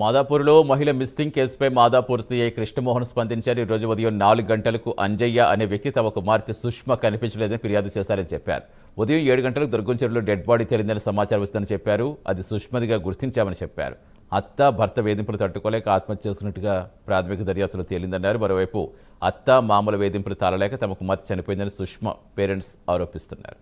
మాదాపూర్లో మహిళ మిస్సింగ్ కేసుపై మాదాపూర్ సీఐ కృష్ణమోహన్ స్పందించారు. ఈ రోజు ఉదయం 4 గంటలకు అంజయ్య అనే వ్యక్తి తమ కుమార్తె సుష్మ కనిపించలేదని ఫిర్యాదు చేశారని చెప్పారు. ఉదయం 7 గంటలకు దుర్గంచెరులో డెడ్ బాడీ తేలిందని సమాచారం వస్తుందని చెప్పారు. అది సుష్మదిగా గుర్తించామని చెప్పారు. అత్త భర్త వేధింపులు తట్టుకోలేక ఆత్మహత్య చేసుకున్నట్టుగా ప్రాథమిక దర్యాప్తులో తేలిందన్నారు. మరోవైపు అత్త మామూలు వేధింపులు తాళలేక తమ కుమార్తె చనిపోయిందని సుష్మ పేరెంట్స్ ఆరోపిస్తున్నారు.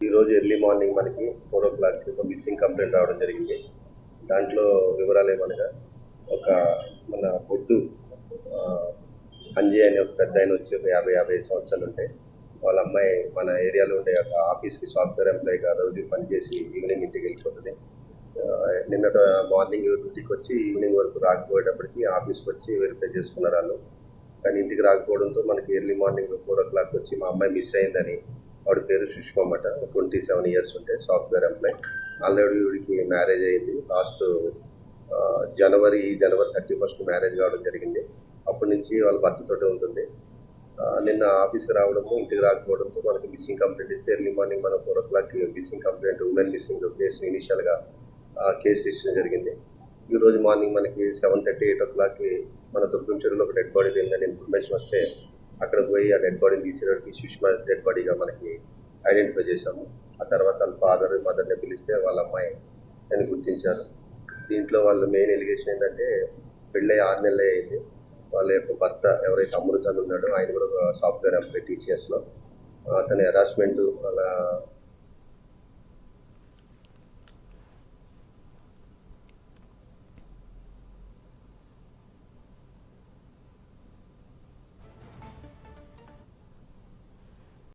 ఈరోజు ఎర్లీ మార్నింగ్ మనకి 4 o'clock ఒక మిస్సింగ్ కంప్లైంట్ రావడం జరిగింది. దాంట్లో వివరాలు ఏమనగా మన పొట్టు అంజయ్ అనే ఒక పెద్ద ఆయన వచ్చి ఒక 50 సంవత్సరాలు ఉంటాయి. వాళ్ళ అమ్మాయి మన ఏరియాలో ఉండే ఒక ఆఫీస్కి సాఫ్ట్వేర్ ఎంప్లాయీగా రోజు పనిచేసి ఈవినింగ్ ఇంటికి వెళ్ళిపోతుంది. నిన్నటి మార్నింగ్ డ్యూటీకి వచ్చి ఈవినింగ్ వరకు రాకపోయేటప్పటికి ఆఫీస్కి వచ్చి వెరిఫై చేసుకున్నారు వాళ్ళు. కానీ ఇంటికి రాకపోవడంతో మనకి ఎర్లీ మార్నింగ్ 4 o'clock వచ్చి మా అమ్మాయి మిస్ అయిందని, వాడి పేరు సుష్మ అన్నమాట, 27 years ఉంటాయి, సాఫ్ట్వేర్ ఎంప్లాయ్. ఆల్రెడీ వీడికి మ్యారేజ్ అయింది. లాస్ట్ జనవరి 31st మ్యారేజ్ కావడం జరిగింది. అప్పటి నుంచి వాళ్ళ భర్తతోటే ఉంటుంది. నిన్న ఆఫీస్కి రావడము ఇంటికి రాకపోవడంతో మనకి మిస్సింగ్ కంప్లైంట్ ఇస్తే ఎర్లీ మార్నింగ్ మనం 4 o'clock missing complaint women missing case ఇనిషియల్గా కేసు ఇచ్చడం జరిగింది. ఈరోజు మార్నింగ్ మనకి 7:30, 8 o'clock మన దుర్గంచెరులో ఒక డెడ్ బాడీ తెలియదని ఇన్ఫర్మేషన్ వస్తే అక్కడికి పోయి ఆ డెడ్ బాడీని తీసేటప్పటికి సుష్మా డెడ్ బాడీగా మనకి ఐడెంటిఫై చేశాము. ఆ తర్వాత వాళ్ళ ఫాదర్ మదర్ని పిలిస్తే వాళ్ళ అమ్మాయి అని గుర్తించారు. దీంట్లో వాళ్ళ మెయిన్ ఎలిగేషన్ ఏంటంటే పెళ్ళై 6 నెలలే అయింది. వాళ్ళ యొక్క భర్త ఎవరైతే అమృత ఉన్నాడో ఆయన కూడా ఒక సాఫ్ట్వేర్ ఎంప్లాయ్ TCSలో. అతని హెరాస్మెంట్, వాళ్ళ